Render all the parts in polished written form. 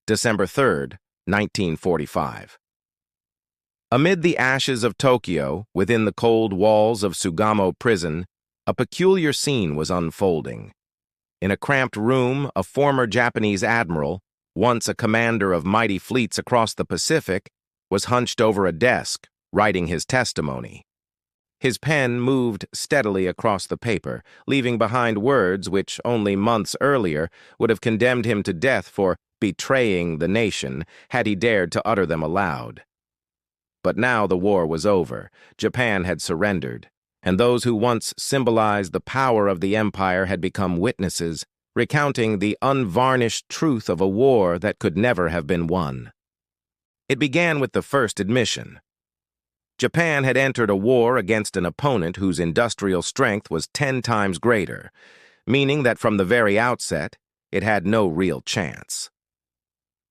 December 3, 1945. Amid the ashes of Tokyo, within the cold walls of Sugamo Prison, a peculiar scene was unfolding. In a cramped room, a former Japanese admiral, once a commander of mighty fleets across the Pacific, was hunched over a desk, writing his testimony. His pen moved steadily across the paper, leaving behind words which only months earlier would have condemned him to death for betraying the nation had he dared to utter them aloud. But now the war was over, Japan had surrendered, and those who once symbolized the power of the empire had become witnesses, recounting the unvarnished truth of a war that could never have been won. It began with the first admission. Japan had entered a war against an opponent whose industrial strength was 10 times greater, meaning that from the very outset, it had no real chance.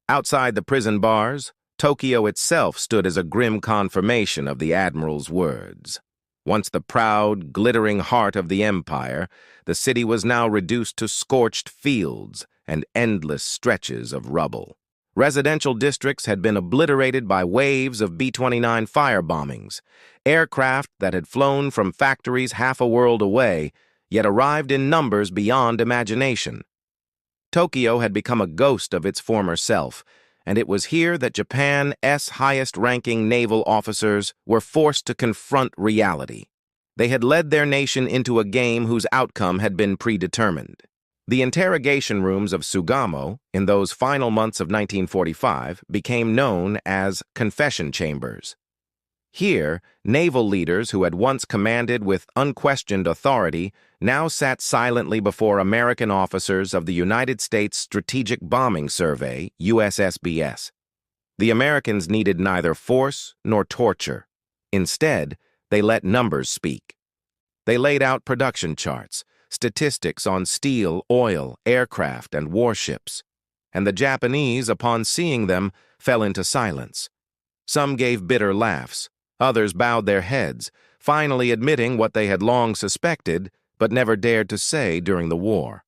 Outside the prison bars, Tokyo itself stood as a grim confirmation of the admiral's words. Once the proud, glittering heart of the empire, the city was now reduced to scorched fields and endless stretches of rubble. Residential districts had been obliterated by waves of B-29 firebombings, aircraft that had flown from factories half a world away, yet arrived in numbers beyond imagination. Tokyo had become a ghost of its former self, and it was here that Japan's highest-ranking naval officers were forced to confront reality. They had led their nation into a game whose outcome had been predetermined. The interrogation rooms of Sugamo, in those final months of 1945, became known as confession chambers. Here, naval leaders who had once commanded with unquestioned authority now sat silently before American officers of the United States Strategic Bombing Survey, USSBS. The Americans needed neither force nor torture. Instead, they let numbers speak. They laid out production charts, statistics on steel, oil, aircraft, and warships, and the Japanese, upon seeing them, fell into silence. Some gave bitter laughs. Others bowed their heads, finally admitting what they had long suspected but never dared to say during the war.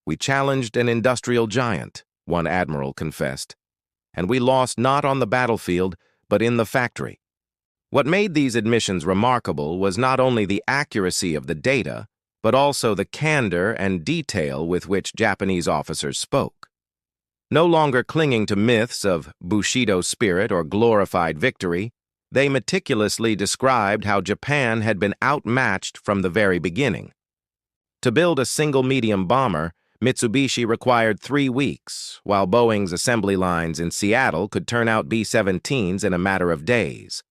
"We challenged an industrial giant," one admiral confessed, "and we lost not on the battlefield but in the factory." What made these admissions remarkable was not only the accuracy of the data, but also the candor and detail with which Japanese officers spoke. No longer clinging to myths of Bushido spirit or glorified victory, they meticulously described how Japan had been outmatched from the very beginning. To build a single medium bomber, Mitsubishi required 3 weeks, while Boeing's assembly lines in Seattle could turn out B-17s in a matter of days.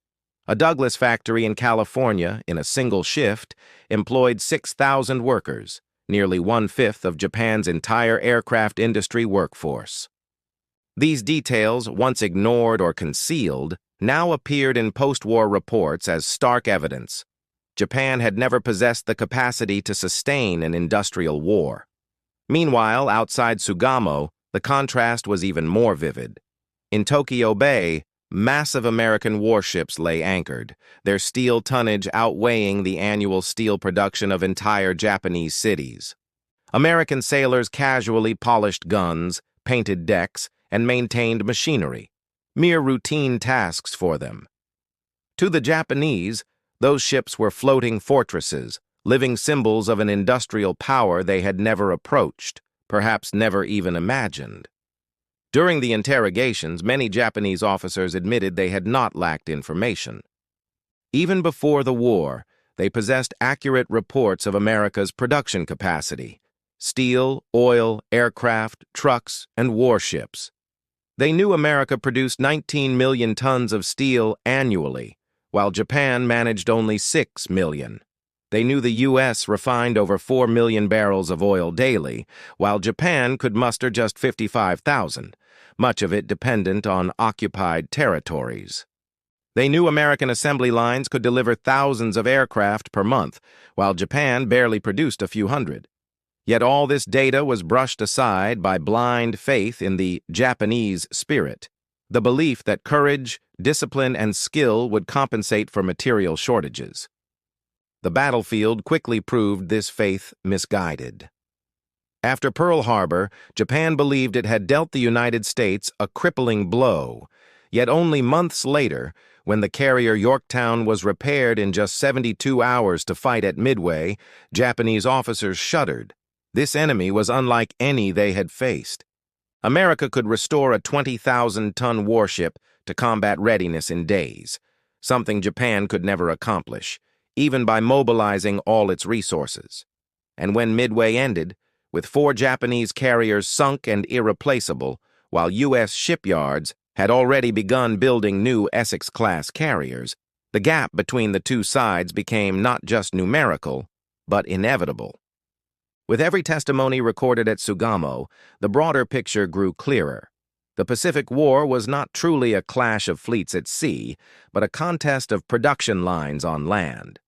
A Douglas factory in California, in a single shift, employed 6,000 workers, nearly 1/5 of Japan's entire aircraft industry workforce. These details, once ignored or concealed, now appeared in post-war reports as stark evidence. Japan had never possessed the capacity to sustain an industrial war. Meanwhile, outside Sugamo, the contrast was even more vivid. In Tokyo Bay, massive American warships lay anchored, their steel tonnage outweighing the annual steel production of entire Japanese cities. American sailors casually polished guns, painted decks, and maintained machinery, mere routine tasks for them. To the Japanese, those ships were floating fortresses, living symbols of an industrial power they had never approached, perhaps never even imagined. During the interrogations, many Japanese officers admitted they had not lacked information. Even before the war, they possessed accurate reports of America's production capacity: steel, oil, aircraft, trucks, and warships. They knew America produced 19 million tons of steel annually, while Japan managed only 6 million. They knew the U.S. refined over 4 million barrels of oil daily, while Japan could muster just 55,000, much of it dependent on occupied territories. They knew American assembly lines could deliver thousands of aircraft per month, while Japan barely produced a few hundred. Yet all this data was brushed aside by blind faith in the Japanese spirit, the belief that courage, discipline, and skill would compensate for material shortages. The battlefield quickly proved this faith misguided. After Pearl Harbor, Japan believed it had dealt the United States a crippling blow. Yet only months later, when the carrier Yorktown was repaired in just 72 hours to fight at Midway, Japanese officers shuddered. This enemy was unlike any they had faced. America could restore a 20,000-ton warship to combat readiness in days, something Japan could never accomplish, even by mobilizing all its resources. And when Midway ended, with 4 Japanese carriers sunk and irreplaceable, while U.S. shipyards had already begun building new Essex-class carriers, the gap between the two sides became not just numerical, but inevitable. With every testimony recorded at Sugamo, the broader picture grew clearer. The Pacific War was not truly a clash of fleets at sea, but a contest of production lines on land.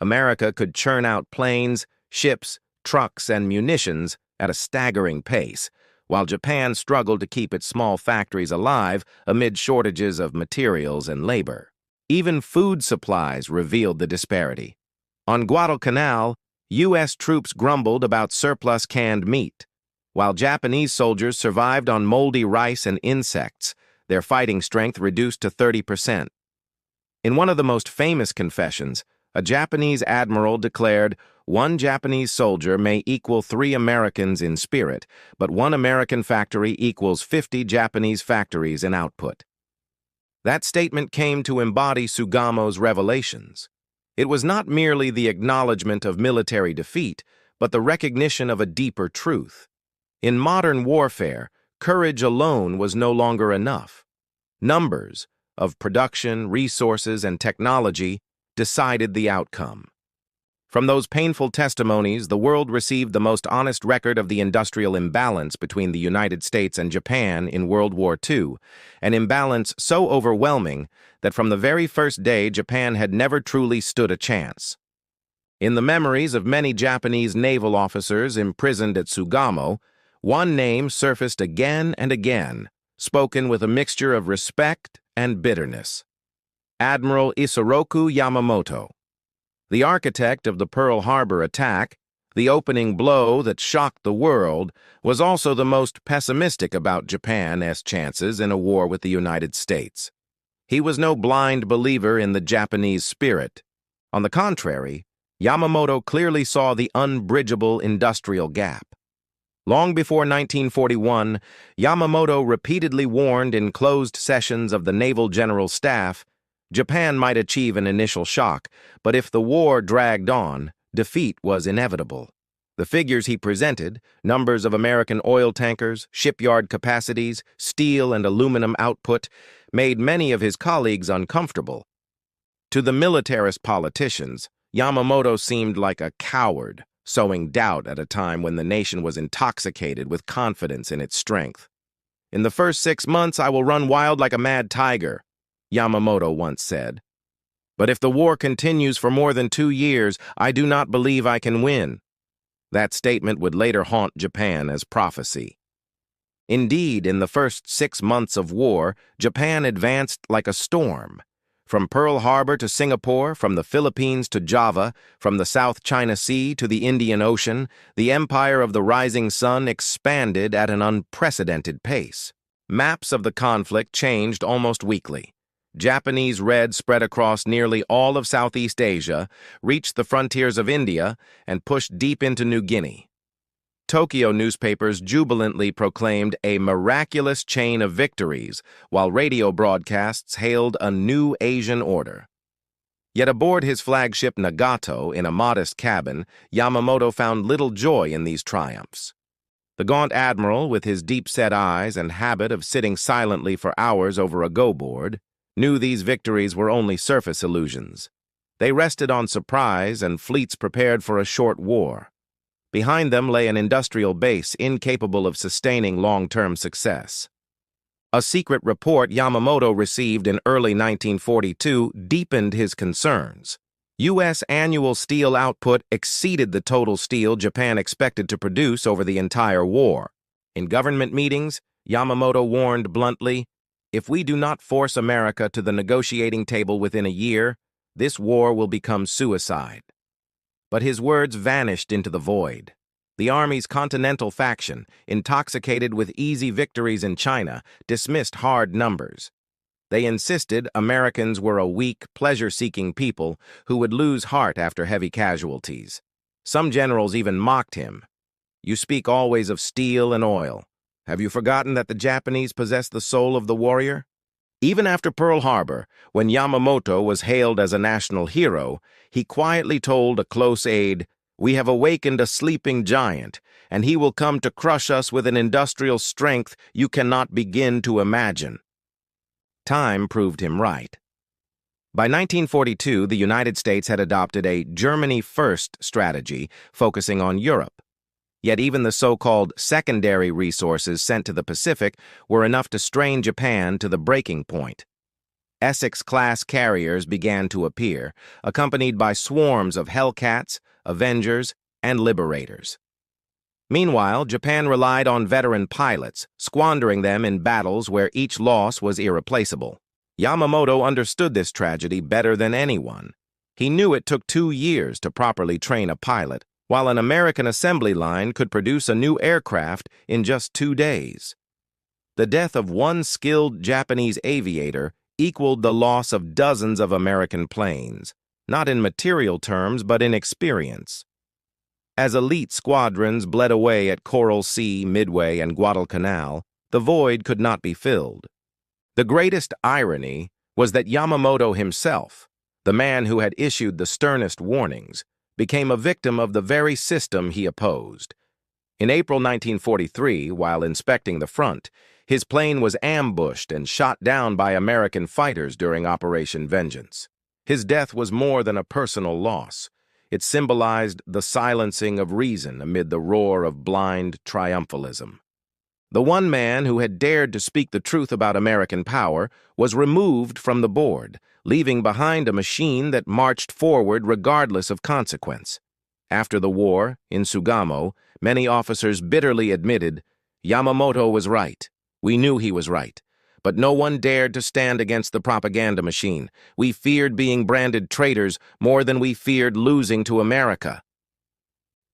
America could churn out planes, ships, trucks, and munitions at a staggering pace, while Japan struggled to keep its small factories alive amid shortages of materials and labor. Even food supplies revealed the disparity. On Guadalcanal, U.S. troops grumbled about surplus canned meat. While Japanese soldiers survived on moldy rice and insects, their fighting strength reduced to 30%. In one of the most famous confessions, a Japanese admiral declared, "One Japanese soldier may equal 3 Americans in spirit, but 1 American factory equals 50 Japanese factories in output." That statement came to embody Sugamo's revelations. It was not merely the acknowledgement of military defeat, but the recognition of a deeper truth. In modern warfare, courage alone was no longer enough. Numbers of production, resources, and technology decided the outcome. From those painful testimonies, the world received the most honest record of the industrial imbalance between the United States and Japan in World War II, an imbalance so overwhelming that from the very first day Japan had never truly stood a chance. In the memories of many Japanese naval officers imprisoned at Sugamo, one name surfaced again and again, spoken with a mixture of respect and bitterness: Admiral Isoroku Yamamoto. The architect of the Pearl Harbor attack, the opening blow that shocked the world, was also the most pessimistic about Japan's chances in a war with the United States. He was no blind believer in the Japanese spirit. On the contrary, Yamamoto clearly saw the unbridgeable industrial gap. Long before 1941, Yamamoto repeatedly warned in closed sessions of the Naval General Staff, Japan might achieve an initial shock, but if the war dragged on, defeat was inevitable. The figures he presented, numbers of American oil tankers, shipyard capacities, steel and aluminum output, made many of his colleagues uncomfortable. To the militarist politicians, Yamamoto seemed like a coward, sowing doubt at a time when the nation was intoxicated with confidence in its strength. "In the first 6 months, I will run wild like a mad tiger," Yamamoto once said. "But if the war continues for more than 2 years, I do not believe I can win." That statement would later haunt Japan as prophecy. Indeed, in the first 6 months of war, Japan advanced like a storm. From Pearl Harbor to Singapore, from the Philippines to Java, from the South China Sea to the Indian Ocean, the empire of the rising sun expanded at an unprecedented pace. Maps of the conflict changed almost weekly. Japanese red spread across nearly all of Southeast Asia, reached the frontiers of India, and pushed deep into New Guinea. Tokyo newspapers jubilantly proclaimed a miraculous chain of victories, while radio broadcasts hailed a new Asian order. Yet aboard his flagship Nagato, in a modest cabin, Yamamoto found little joy in these triumphs. The gaunt admiral, with his deep-set eyes and habit of sitting silently for hours over a go-board, knew these victories were only surface illusions. They rested on surprise and fleets prepared for a short war. Behind them lay an industrial base incapable of sustaining long-term success. A secret report Yamamoto received in early 1942 deepened his concerns. U.S. annual steel output exceeded the total steel Japan expected to produce over the entire war. In government meetings, Yamamoto warned bluntly, "If we do not force America to the negotiating table within a year, this war will become suicide." But his words vanished into the void. The Army's Continental faction, intoxicated with easy victories in China, dismissed hard numbers. They insisted Americans were a weak, pleasure-seeking people who would lose heart after heavy casualties. Some generals even mocked him. "You speak always of steel and oil. Have you forgotten that the Japanese possess the soul of the warrior?" Even after Pearl Harbor, when Yamamoto was hailed as a national hero, he quietly told a close aide, "We have awakened a sleeping giant, and he will come to crush us with an industrial strength you cannot begin to imagine." Time proved him right. By 1942, the United States had adopted a Germany-first strategy focusing on Europe. Yet even the so-called secondary resources sent to the Pacific were enough to strain Japan to the breaking point. Essex-class carriers began to appear, accompanied by swarms of Hellcats, Avengers, and Liberators. Meanwhile, Japan relied on veteran pilots, squandering them in battles where each loss was irreplaceable. Yamamoto understood this tragedy better than anyone. He knew it took 2 years to properly train a pilot, while an American assembly line could produce a new aircraft in just 2 days. The death of one skilled Japanese aviator equaled the loss of dozens of American planes, not in material terms but in experience. As elite squadrons bled away at Coral Sea, Midway, and Guadalcanal, the void could not be filled. The greatest irony was that Yamamoto himself, the man who had issued the sternest warnings, became a victim of the very system he opposed. In April 1943, while inspecting the front, his plane was ambushed and shot down by American fighters during Operation Vengeance. His death was more than a personal loss. It symbolized the silencing of reason amid the roar of blind triumphalism. The one man who had dared to speak the truth about American power was removed from the board, leaving behind a machine that marched forward regardless of consequence. After the war, in Sugamo, many officers bitterly admitted, "Yamamoto was right. We knew he was right. But no one dared to stand against the propaganda machine. We feared being branded traitors more than we feared losing to America."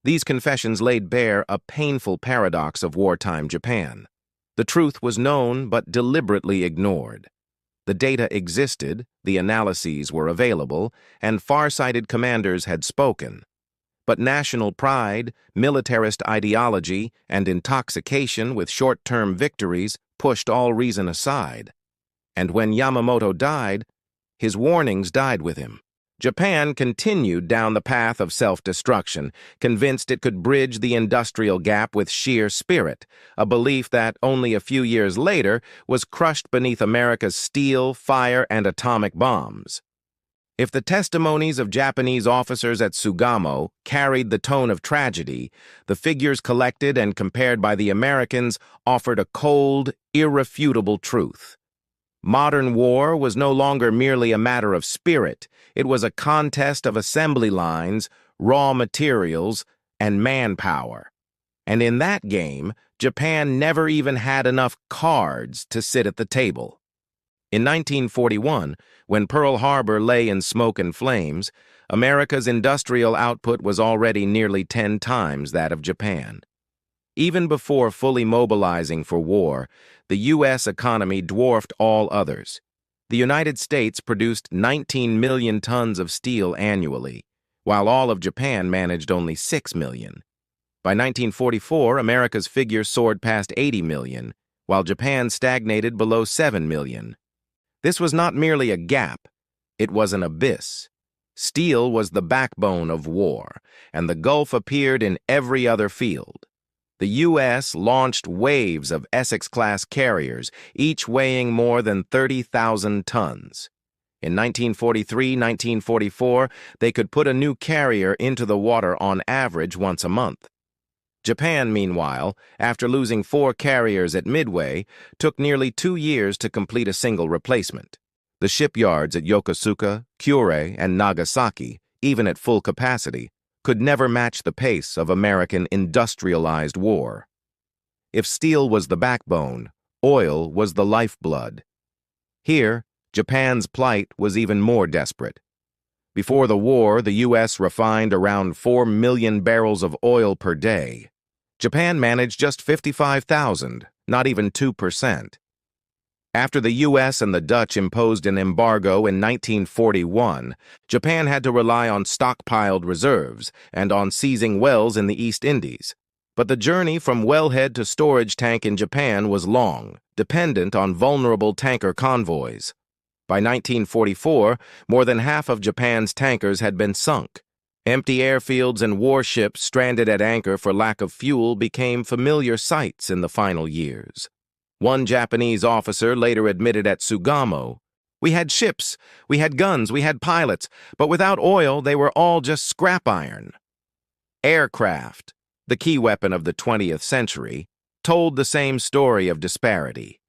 These confessions laid bare a painful paradox of wartime Japan. The truth was known but deliberately ignored. The data existed, the analyses were available, and far-sighted commanders had spoken. But national pride, militarist ideology, and intoxication with short-term victories pushed all reason aside. And when Yamamoto died, his warnings died with him. Japan continued down the path of self-destruction, convinced it could bridge the industrial gap with sheer spirit, a belief that, only a few years later, was crushed beneath America's steel, fire, and atomic bombs. If the testimonies of Japanese officers at Sugamo carried the tone of tragedy, the figures collected and compared by the Americans offered a cold, irrefutable truth. Modern war was no longer merely a matter of spirit. It was a contest of assembly lines, raw materials, and manpower. And in that game, Japan never even had enough cards to sit at the table. In 1941, when Pearl Harbor lay in smoke and flames, America's industrial output was already nearly 10 times that of Japan. Even before fully mobilizing for war, the U.S. economy dwarfed all others. The United States produced 19 million tons of steel annually, while all of Japan managed only 6 million. By 1944, America's figure soared past 80 million, while Japan stagnated below 7 million. This was not merely a gap, it was an abyss. Steel was the backbone of war, and the gulf appeared in every other field. The U.S. launched waves of Essex-class carriers, each weighing more than 30,000 tons. In 1943-1944, they could put a new carrier into the water on average once a month. Japan, meanwhile, after losing 4 carriers at Midway, took nearly 2 years to complete a single replacement. The shipyards at Yokosuka, Kure, and Nagasaki, even at full capacity, could never match the pace of American industrialized war. If steel was the backbone, oil was the lifeblood. Here, Japan's plight was even more desperate. Before the war, the U.S. refined around 4 million barrels of oil per day. Japan managed just 55,000, not even 2%. After the U.S. and the Dutch imposed an embargo in 1941, Japan had to rely on stockpiled reserves and on seizing wells in the East Indies. But the journey from wellhead to storage tank in Japan was long, dependent on vulnerable tanker convoys. By 1944, more than half of Japan's tankers had been sunk. Empty airfields and warships stranded at anchor for lack of fuel became familiar sights in the final years. One Japanese officer later admitted at Sugamo, "We had ships, we had guns, we had pilots, but without oil they were all just scrap iron." Aircraft, the key weapon of the 20th century, told the same story of disparity.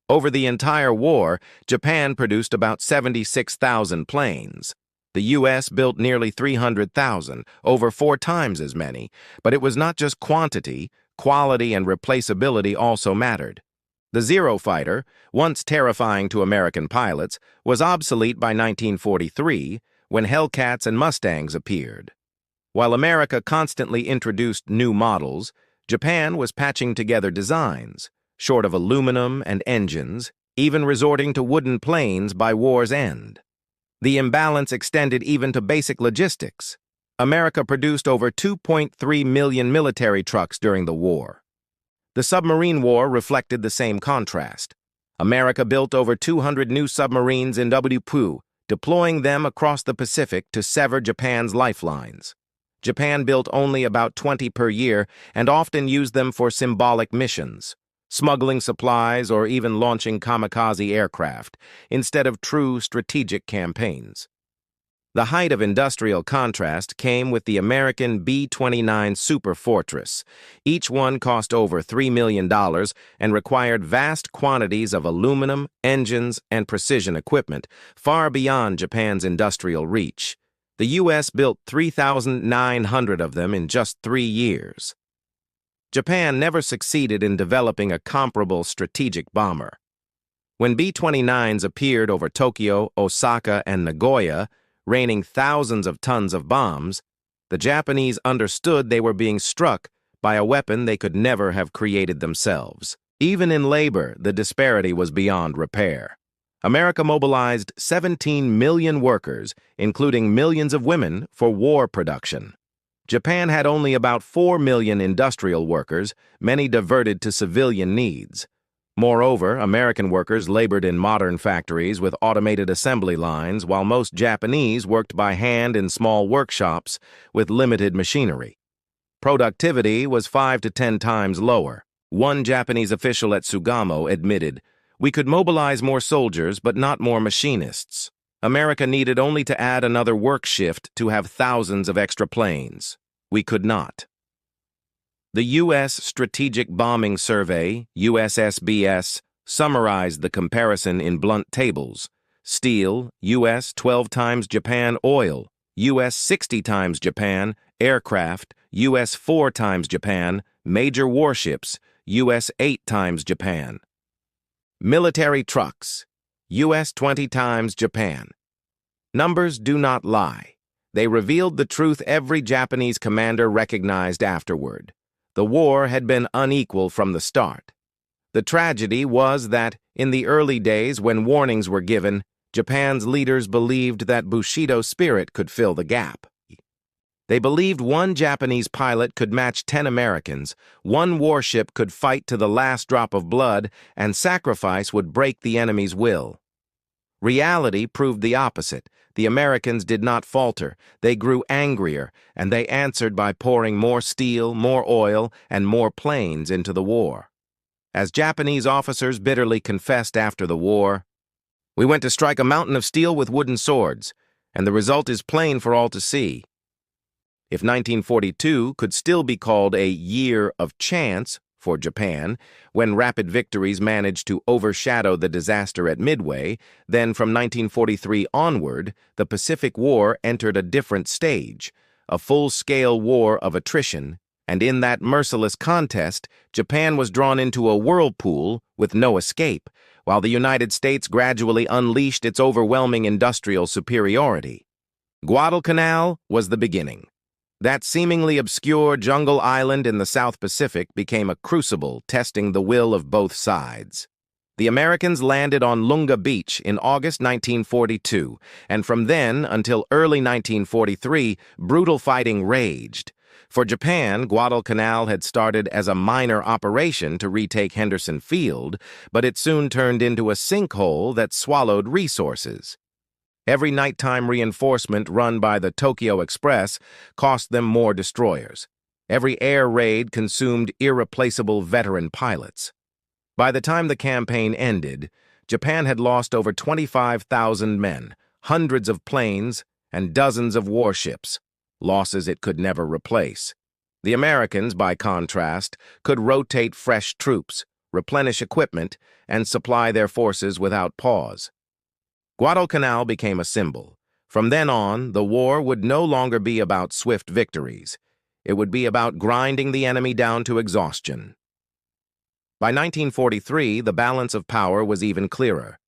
Over the entire war, Japan produced about 76,000 planes. The U.S. built nearly 300,000, over 4 times as many, but it was not just quantity, quality and replaceability also mattered. The Zero fighter, once terrifying to American pilots, was obsolete by 1943 when Hellcats and Mustangs appeared. While America constantly introduced new models, Japan was patching together designs, short of aluminum and engines, even resorting to wooden planes by war's end. The imbalance extended even to basic logistics. America produced over 2.3 million military trucks during the war. The submarine war reflected the same contrast. America built over 200 new submarines in WPU, deploying them across the Pacific to sever Japan's lifelines. Japan built only about 20 per year and often used them for symbolic missions, smuggling supplies or even launching kamikaze aircraft, instead of true strategic campaigns. The height of industrial contrast came with the American B-29 Super Fortress. Each one cost over $3 million and required vast quantities of aluminum, engines, and precision equipment, far beyond Japan's industrial reach. The U.S. built 3,900 of them in just 3 years. Japan never succeeded in developing a comparable strategic bomber. When B-29s appeared over Tokyo, Osaka, and Nagoya, raining thousands of tons of bombs, the Japanese understood they were being struck by a weapon they could never have created themselves. Even in labor, the disparity was beyond repair. America mobilized 17 million workers, including millions of women, for war production. Japan had only about 4 million industrial workers, many diverted to civilian needs. Moreover, American workers labored in modern factories with automated assembly lines, while most Japanese worked by hand in small workshops with limited machinery. Productivity was 5 to 10 times lower. One Japanese official at Sugamo admitted, "We could mobilize more soldiers, but not more machinists. America needed only to add another work shift to have thousands of extra planes. We could not." The U.S. Strategic Bombing Survey, USSBS, summarized the comparison in blunt tables. Steel, U.S. 12 times Japan. Oil, U.S. 60 times Japan. Aircraft, U.S. 4 times Japan. Major warships, U.S. 8 times Japan. Military trucks, U.S. 20 times Japan. Numbers do not lie. They revealed the truth every Japanese commander recognized afterward. The war had been unequal from the start. The tragedy was that, in the early days when warnings were given, Japan's leaders believed that Bushido spirit could fill the gap. They believed one Japanese pilot could match 10 Americans, one warship could fight to the last drop of blood, and sacrifice would break the enemy's will. Reality proved the opposite. The Americans did not falter. They grew angrier, and they answered by pouring more steel, more oil, and more planes into the war. As Japanese officers bitterly confessed after the war, "We went to strike a mountain of steel with wooden swords, and the result is plain for all to see." If 1942 could still be called a year of chance for Japan, when rapid victories managed to overshadow the disaster at Midway, then from 1943 onward, the Pacific War entered a different stage, a full-scale war of attrition, and in that merciless contest, Japan was drawn into a whirlpool with no escape, while the United States gradually unleashed its overwhelming industrial superiority. Guadalcanal was the beginning. That seemingly obscure jungle island in the South Pacific became a crucible testing the will of both sides. The Americans landed on Lunga Beach in August 1942, and from then until early 1943, brutal fighting raged. For Japan, Guadalcanal had started as a minor operation to retake Henderson Field, but it soon turned into a sinkhole that swallowed resources. Every nighttime reinforcement run by the Tokyo Express cost them more destroyers. Every air raid consumed irreplaceable veteran pilots. By the time the campaign ended, Japan had lost over 25,000 men, hundreds of planes, and dozens of warships, losses it could never replace. The Americans, by contrast, could rotate fresh troops, replenish equipment, and supply their forces without pause. Guadalcanal became a symbol. From then on, the war would no longer be about swift victories. It would be about grinding the enemy down to exhaustion. By 1943, the balance of power was even clearer.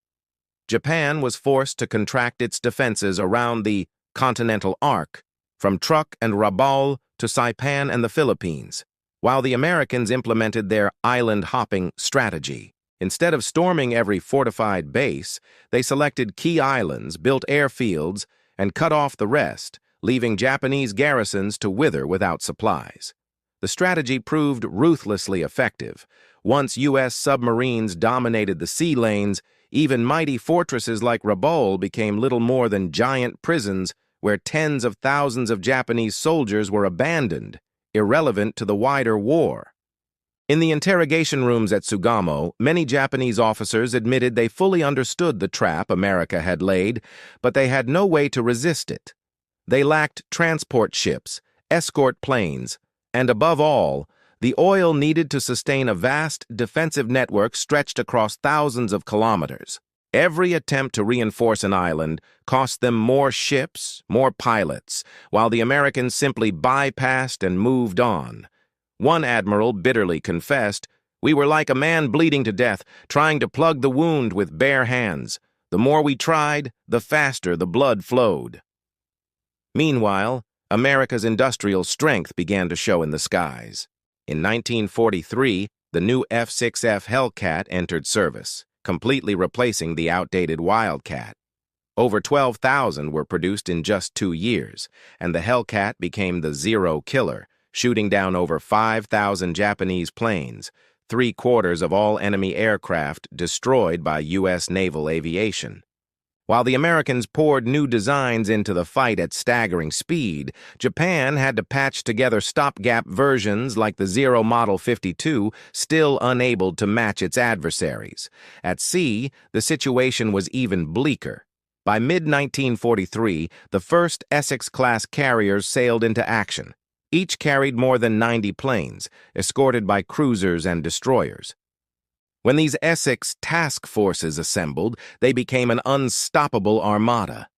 Japan was forced to contract its defenses around the continental arc, from Truk and Rabaul to Saipan and the Philippines, while the Americans implemented their island-hopping strategy. Instead of storming every fortified base, they selected key islands, built airfields, and cut off the rest, leaving Japanese garrisons to wither without supplies. The strategy proved ruthlessly effective. Once U.S. submarines dominated the sea lanes, even mighty fortresses like Rabaul became little more than giant prisons where tens of thousands of Japanese soldiers were abandoned, irrelevant to the wider war. In the interrogation rooms at Sugamo, many Japanese officers admitted they fully understood the trap America had laid, but they had no way to resist it. They lacked transport ships, escort planes, and above all, the oil needed to sustain a vast defensive network stretched across thousands of kilometers. Every attempt to reinforce an island cost them more ships, more pilots, while the Americans simply bypassed and moved on. One admiral bitterly confessed, "We were like a man bleeding to death, trying to plug the wound with bare hands. The more we tried, the faster the blood flowed." Meanwhile, America's industrial strength began to show in the skies. In 1943, the new F-6F Hellcat entered service, completely replacing the outdated Wildcat. Over 12,000 were produced in just 2 years, and the Hellcat became the Zero Killer, shooting down over 5,000 Japanese planes, 3/4 of all enemy aircraft destroyed by U.S. naval aviation. While the Americans poured new designs into the fight at staggering speed, Japan had to patch together stopgap versions like the Zero Model 52, still unable to match its adversaries. At sea, the situation was even bleaker. By mid-1943, the first Essex-class carriers sailed into action. Each carried more than 90 planes, escorted by cruisers and destroyers. When these Essex task forces assembled, they became an unstoppable armada.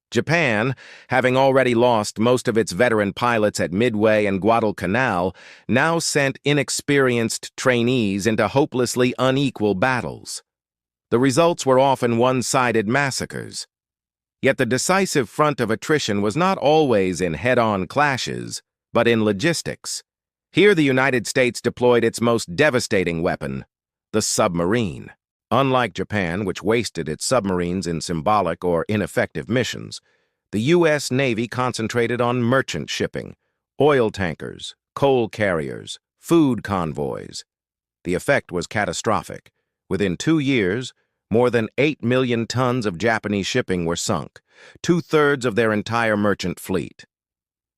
Japan, having already lost most of its veteran pilots at Midway and Guadalcanal, now sent inexperienced trainees into hopelessly unequal battles. The results were often one-sided massacres. Yet the decisive front of attrition was not always in head-on clashes, but in logistics. Here the United States deployed its most devastating weapon, the submarine. Unlike Japan, which wasted its submarines in symbolic or ineffective missions, the U.S. Navy concentrated on merchant shipping, oil tankers, coal carriers, food convoys. The effect was catastrophic. Within 2 years, more than 8 million tons of Japanese shipping were sunk, 2/3 of their entire merchant fleet.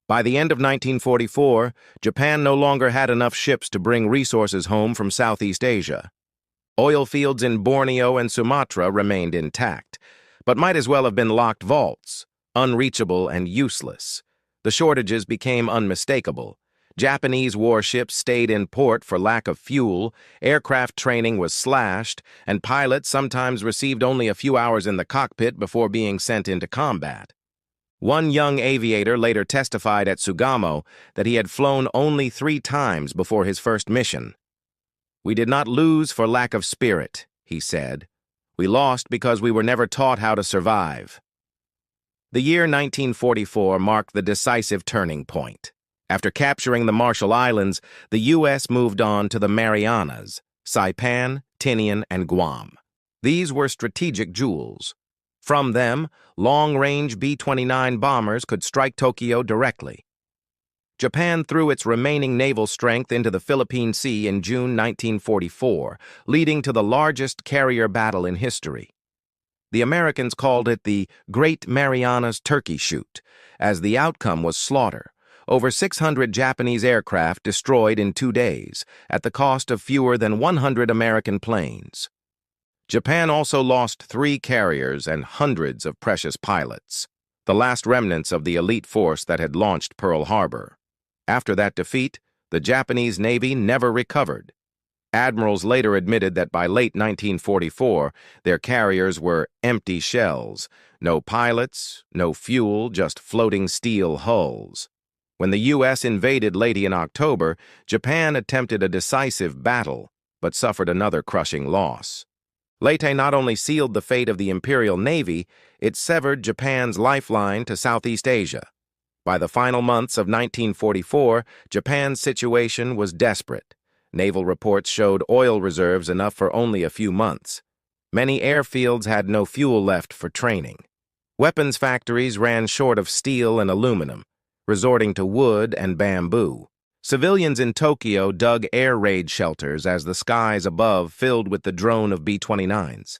By the end of 1944, Japan no longer had enough ships to bring resources home from Southeast Asia. Oil fields in Borneo and Sumatra remained intact, but might as well have been locked vaults, unreachable and useless. The shortages became unmistakable. Japanese warships stayed in port for lack of fuel, aircraft training was slashed, and pilots sometimes received only a few hours in the cockpit before being sent into combat. One young aviator later testified at Sugamo that he had flown only 3 times before his first mission. "We did not lose for lack of spirit," he said. "We lost because we were never taught how to survive." The year 1944 marked the decisive turning point. After capturing the Marshall Islands, the U.S. moved on to the Marianas, Saipan, Tinian, and Guam. These were strategic jewels. From them, long-range B-29 bombers could strike Tokyo directly. Japan threw its remaining naval strength into the Philippine Sea in June 1944, leading to the largest carrier battle in history. The Americans called it the Great Marianas Turkey Shoot, as the outcome was slaughter. Over 600 Japanese aircraft destroyed in 2 days, at the cost of fewer than 100 American planes. Japan also lost 3 carriers and hundreds of precious pilots, the last remnants of the elite force that had launched Pearl Harbor. After that defeat, the Japanese Navy never recovered. Admirals later admitted that by late 1944, their carriers were empty shells, no pilots, no fuel, just floating steel hulls. When the U.S. invaded late in October, Japan attempted a decisive battle, but suffered another crushing loss. Leyte not only sealed the fate of the Imperial Navy, it severed Japan's lifeline to Southeast Asia. By the final months of 1944, Japan's situation was desperate. Naval reports showed oil reserves enough for only a few months. Many airfields had no fuel left for training. Weapons factories ran short of steel and aluminum, resorting to wood and bamboo. Civilians in Tokyo dug air raid shelters as the skies above filled with the drone of B-29s.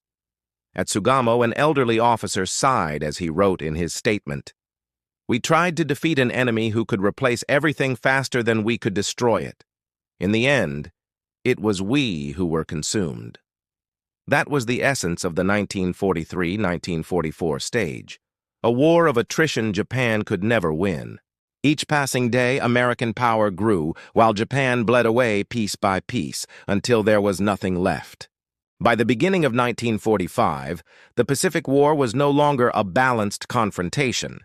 At Sugamo, an elderly officer sighed as he wrote in his statement, "We tried to defeat an enemy who could replace everything faster than we could destroy it. In the end, it was we who were consumed." That was the essence of the 1943-1944 stage, a war of attrition Japan could never win. Each passing day, American power grew, while Japan bled away piece by piece, until there was nothing left. By the beginning of 1945, the Pacific War was no longer a balanced confrontation.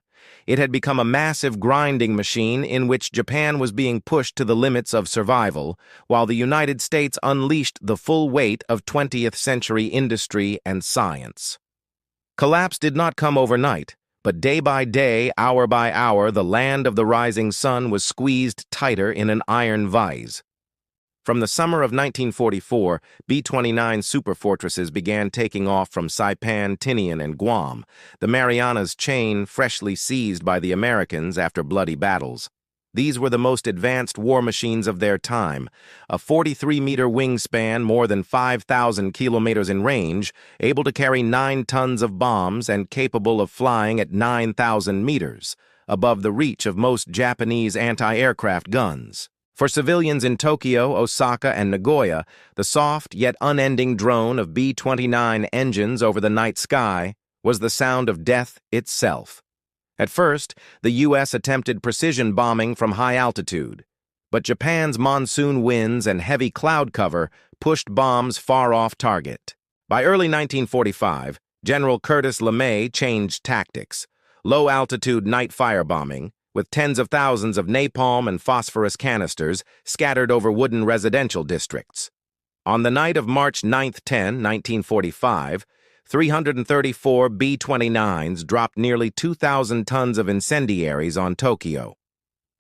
It had become a massive grinding machine in which Japan was being pushed to the limits of survival, while the United States unleashed the full weight of 20th century industry and science. Collapse did not come overnight, but day by day, hour by hour, the land of the rising sun was squeezed tighter in an iron vise. From the summer of 1944, B-29 superfortresses began taking off from Saipan, Tinian, and Guam, the Marianas chain freshly seized by the Americans after bloody battles. These were the most advanced war machines of their time, a 43-meter wingspan, more than 5,000 kilometers in range, able to carry 9 tons of bombs and capable of flying at 9,000 meters, above the reach of most Japanese anti-aircraft guns. For civilians in Tokyo, Osaka, and Nagoya, the soft yet unending drone of B-29 engines over the night sky was the sound of death itself. At first, the U.S. attempted precision bombing from high altitude, but Japan's monsoon winds and heavy cloud cover pushed bombs far off target. By early 1945, General Curtis LeMay changed tactics. Low-altitude night firebombing, with tens of thousands of napalm and phosphorus canisters scattered over wooden residential districts. On the night of March 9-10, 1945, 334 B-29s dropped nearly 2,000 tons of incendiaries on Tokyo.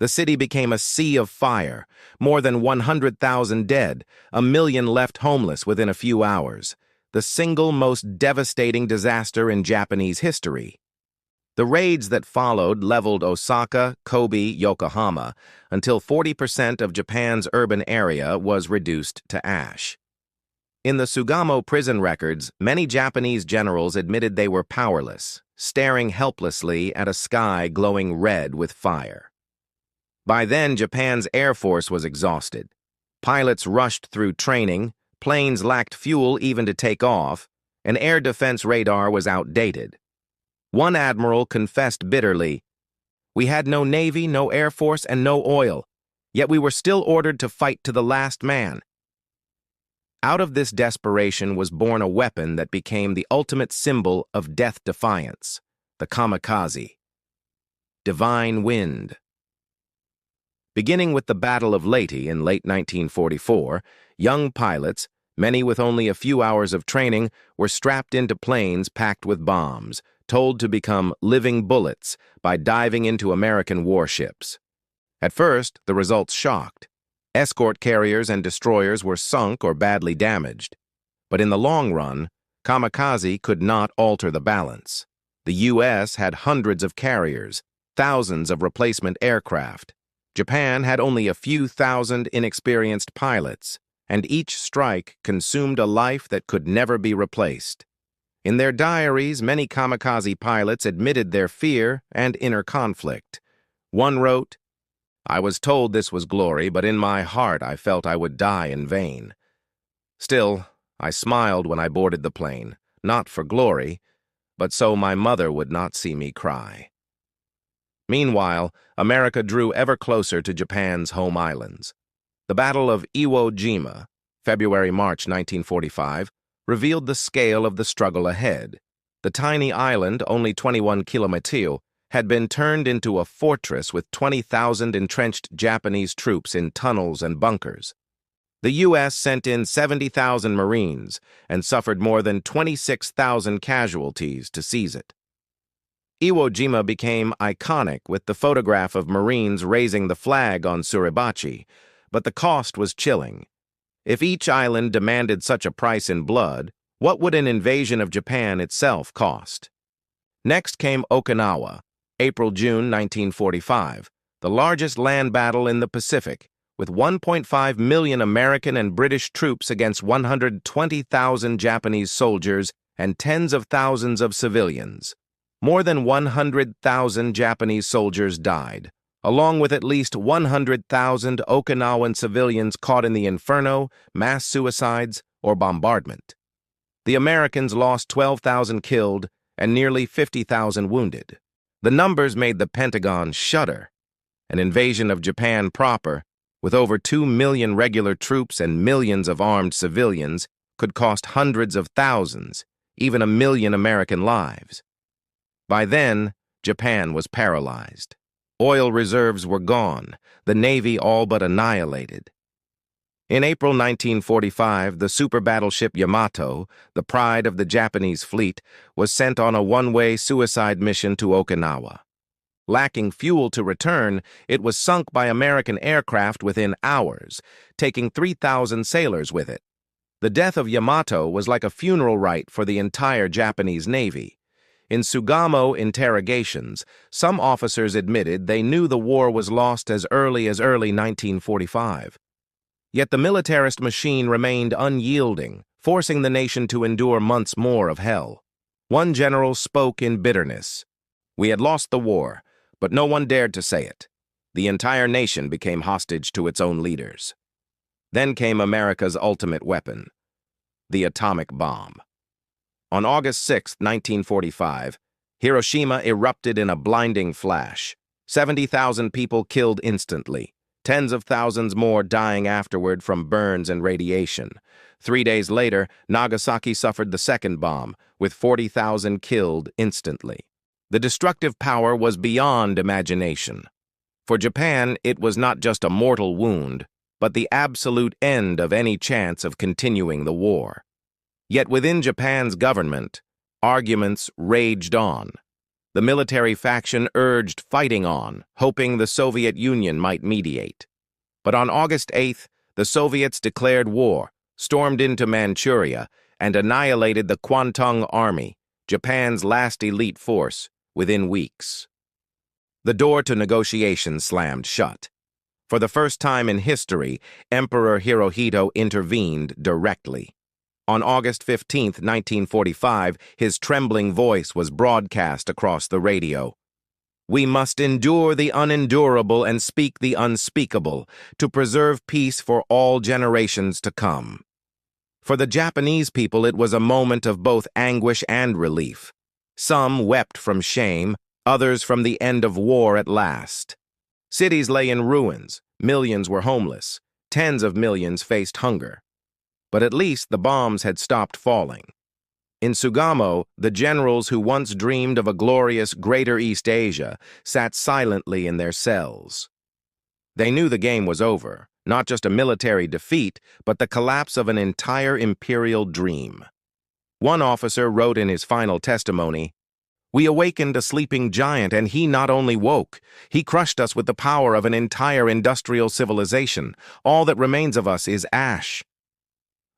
The city became a sea of fire, more than 100,000 dead, 1 million left homeless within a few hours, the single most devastating disaster in Japanese history. The raids that followed leveled Osaka, Kobe, Yokohama, until 40% of Japan's urban area was reduced to ash. In the Sugamo Prison records, many Japanese generals admitted they were powerless, staring helplessly at a sky glowing red with fire. By then, Japan's Air Force was exhausted. Pilots rushed through training, planes lacked fuel even to take off, and air defense radar was outdated. One admiral confessed bitterly, "We had no navy, no air force, and no oil, yet we were still ordered to fight to the last man." Out of this desperation was born a weapon that became the ultimate symbol of death defiance, the kamikaze. Divine wind. Beginning with the Battle of Leyte in late 1944, young pilots, many with only a few hours of training, were strapped into planes packed with bombs, told to become living bullets by diving into American warships. At first, the results shocked. Escort carriers and destroyers were sunk or badly damaged. But in the long run, kamikaze could not alter the balance. The U.S. had hundreds of carriers, thousands of replacement aircraft. Japan had only a few thousand inexperienced pilots, and each strike consumed a life that could never be replaced. In their diaries, many kamikaze pilots admitted their fear and inner conflict. One wrote, "I was told this was glory, but in my heart I felt I would die in vain. Still, I smiled when I boarded the plane, not for glory, but so my mother would not see me cry." Meanwhile, America drew ever closer to Japan's home islands. The Battle of Iwo Jima, February-March 1945, revealed the scale of the struggle ahead. The tiny island, only 21 kilometers, had been turned into a fortress with 20,000 entrenched Japanese troops in tunnels and bunkers. The U.S. sent in 70,000 Marines and suffered more than 26,000 casualties to seize it. Iwo Jima became iconic with the photograph of Marines raising the flag on Suribachi, but the cost was chilling. If each island demanded such a price in blood, what would an invasion of Japan itself cost? Next came Okinawa, April-June 1945, the largest land battle in the Pacific, with 1.5 million American and British troops against 120,000 Japanese soldiers and tens of thousands of civilians. More than 100,000 Japanese soldiers died, along with at least 100,000 Okinawan civilians caught in the inferno, mass suicides, or bombardment. The Americans lost 12,000 killed and nearly 50,000 wounded. The numbers made the Pentagon shudder. An invasion of Japan proper, with over 2 million regular troops and millions of armed civilians, could cost hundreds of thousands, even 1 million American lives. By then, Japan was paralyzed. Oil reserves were gone, the Navy all but annihilated. In April 1945, the super battleship Yamamoto, the pride of the Japanese fleet, was sent on a one-way suicide mission to Okinawa. Lacking fuel to return, it was sunk by American aircraft within hours, taking 3,000 sailors with it. The death of Yamamoto was like a funeral rite for the entire Japanese Navy. In Sugamo interrogations, some officers admitted they knew the war was lost as early 1945. Yet the militarist machine remained unyielding, forcing the nation to endure months more of hell. One general spoke in bitterness. "We had lost the war, but no one dared to say it. The entire nation became hostage to its own leaders." Then came America's ultimate weapon, the atomic bomb. On August 6, 1945, Hiroshima erupted in a blinding flash. 70,000 people killed instantly, tens of thousands more dying afterward from burns and radiation. 3 days later, Nagasaki suffered the second bomb, with 40,000 killed instantly. The destructive power was beyond imagination. For Japan, it was not just a mortal wound, but the absolute end of any chance of continuing the war. Yet within Japan's government, arguments raged on. The military faction urged fighting on, hoping the Soviet Union might mediate. But on August 8th, the Soviets declared war, stormed into Manchuria, and annihilated the Kwantung Army, Japan's last elite force, within weeks. The door to negotiations slammed shut. For the first time in history, Emperor Hirohito intervened directly. On August 15, 1945, his trembling voice was broadcast across the radio. "We must endure the unendurable and speak the unspeakable to preserve peace for all generations to come." For the Japanese people, it was a moment of both anguish and relief. Some wept from shame, others from the end of war at last. Cities lay in ruins, millions were homeless, tens of millions faced hunger. But at least the bombs had stopped falling. In Sugamo, the generals who once dreamed of a glorious Greater East Asia sat silently in their cells. They knew the game was over, not just a military defeat, but the collapse of an entire imperial dream. One officer wrote in his final testimony, We awakened a sleeping giant, and he not only woke, he crushed us with the power of an entire industrial civilization. All that remains of us is ash.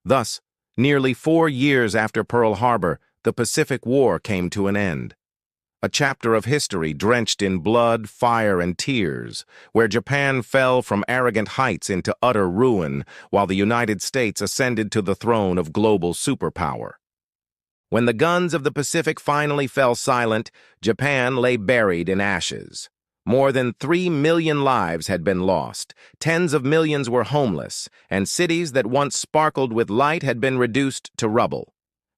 Thus, nearly 4 years after Pearl Harbor, the Pacific War came to an end. A chapter of history drenched in blood, fire, and tears, where Japan fell from arrogant heights into utter ruin, while the United States ascended to the throne of global superpower. When the guns of the Pacific finally fell silent, Japan lay buried in ashes. More than 3 million lives had been lost, tens of millions were homeless, and cities that once sparkled with light had been reduced to rubble.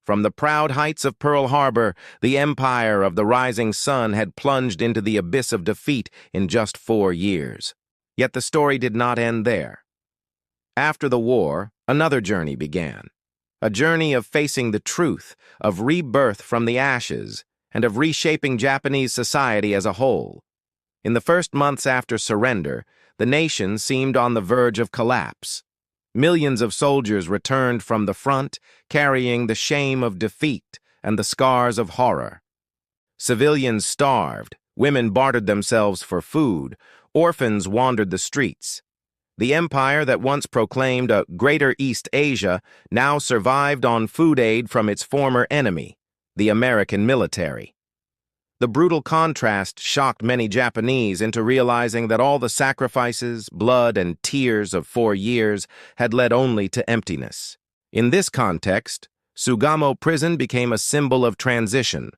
From the proud heights of Pearl Harbor, the empire of the rising sun had plunged into the abyss of defeat in just 4 years. Yet the story did not end there. After the war, another journey began. A journey of facing the truth, of rebirth from the ashes, and of reshaping Japanese society as a whole. In the first months after surrender, the nation seemed on the verge of collapse. Millions of soldiers returned from the front, carrying the shame of defeat and the scars of horror. Civilians starved, women bartered themselves for food, orphans wandered the streets. The empire that once proclaimed a Greater East Asia now survived on food aid from its former enemy, the American military. The brutal contrast shocked many Japanese into realizing that all the sacrifices, blood, and tears of 4 years had led only to emptiness. In this context, Sugamo Prison became a symbol of transition.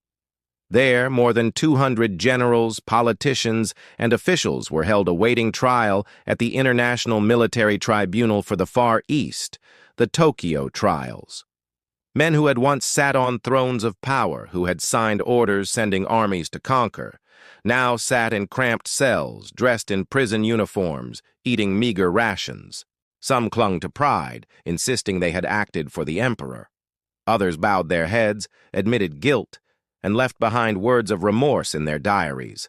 There, more than 200 generals, politicians, and officials were held awaiting trial at the International Military Tribunal for the Far East, the Tokyo Trials. Men who had once sat on thrones of power, who had signed orders sending armies to conquer, now sat in cramped cells, dressed in prison uniforms, eating meager rations. Some clung to pride, insisting they had acted for the emperor. Others bowed their heads, admitted guilt, and left behind words of remorse in their diaries.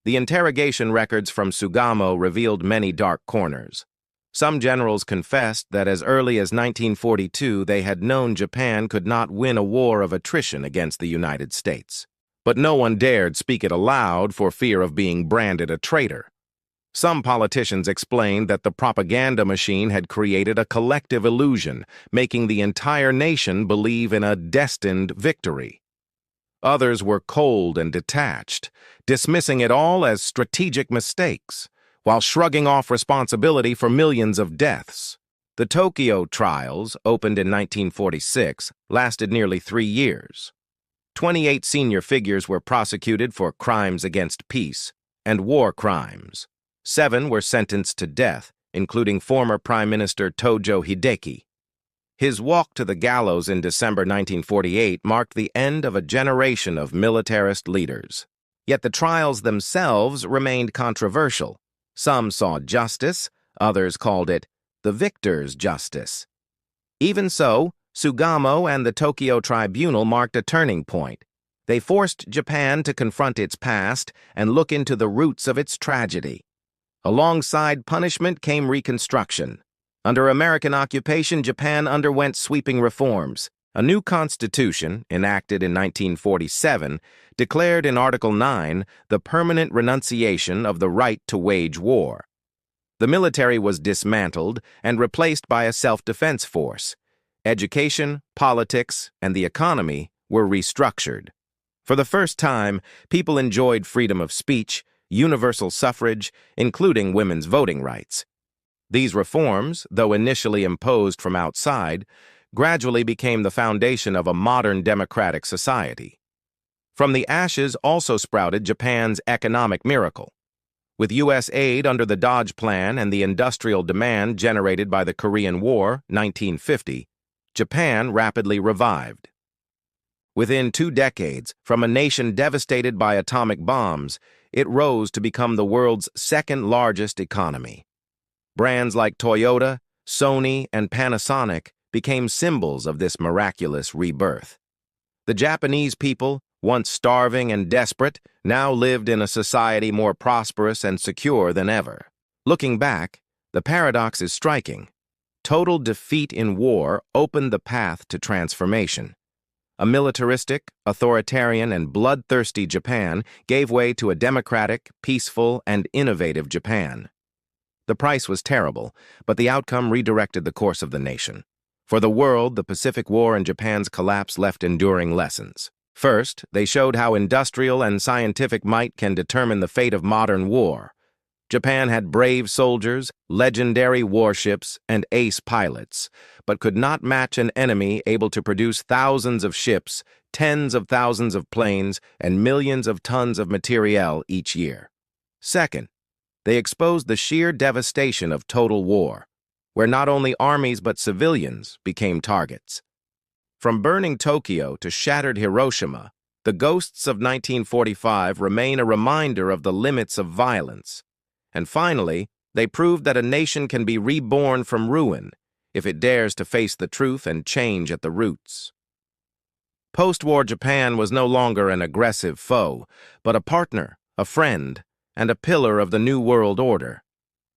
The interrogation records from Sugamo revealed many dark corners. Some generals confessed that as early as 1942 they had known Japan could not win a war of attrition against the United States. But no one dared speak it aloud for fear of being branded a traitor. Some politicians explained that the propaganda machine had created a collective illusion, making the entire nation believe in a destined victory. Others were cold and detached, dismissing it all as strategic mistakes, while shrugging off responsibility for millions of deaths. The Tokyo trials, opened in 1946, lasted nearly 3 years. 28 senior figures were prosecuted for crimes against peace and war crimes. 7 were sentenced to death, including former Prime Minister Tojo Hideki. His walk to the gallows in December 1948 marked the end of a generation of militarist leaders. Yet the trials themselves remained controversial. Some saw justice, others called it the victor's justice. Even so, Sugamo and the Tokyo Tribunal marked a turning point. They forced Japan to confront its past and look into the roots of its tragedy. Alongside punishment came reconstruction. Under American occupation, Japan underwent sweeping reforms. A new constitution, enacted in 1947, declared in Article 9 the permanent renunciation of the right to wage war. The military was dismantled and replaced by a self-defense force. Education, politics, and the economy were restructured. For the first time, people enjoyed freedom of speech, universal suffrage, including women's voting rights. These reforms, though initially imposed from outside, gradually became the foundation of a modern democratic society. From the ashes also sprouted Japan's economic miracle. With U.S. aid under the Dodge Plan and the industrial demand generated by the Korean War, 1950, Japan rapidly revived. Within 2 decades, from a nation devastated by atomic bombs, it rose to become the world's second-largest economy. Brands like Toyota, Sony, and Panasonic became symbols of this miraculous rebirth. The Japanese people, once starving and desperate, now lived in a society more prosperous and secure than ever. Looking back, the paradox is striking. Total defeat in war opened the path to transformation. A militaristic, authoritarian, and bloodthirsty Japan gave way to a democratic, peaceful, and innovative Japan. The price was terrible, but the outcome redirected the course of the nation. For the world, the Pacific War and Japan's collapse left enduring lessons. First, they showed how industrial and scientific might can determine the fate of modern war. Japan had brave soldiers, legendary warships, and ace pilots, but could not match an enemy able to produce thousands of ships, tens of thousands of planes, and millions of tons of materiel each year. Second, they exposed the sheer devastation of total war, where not only armies but civilians became targets. From burning Tokyo to shattered Hiroshima, the ghosts of 1945 remain a reminder of the limits of violence. And finally, they proved that a nation can be reborn from ruin if it dares to face the truth and change at the roots. Post-war Japan was no longer an aggressive foe, but a partner, a friend, and a pillar of the New World Order.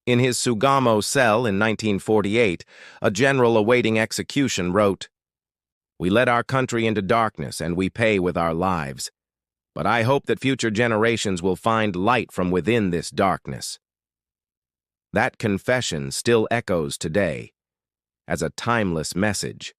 In his Sugamo cell in 1948, a general awaiting execution wrote, "We led our country into darkness and we pay with our lives. But I hope that future generations will find light from within this darkness." That confession still echoes today as a timeless message.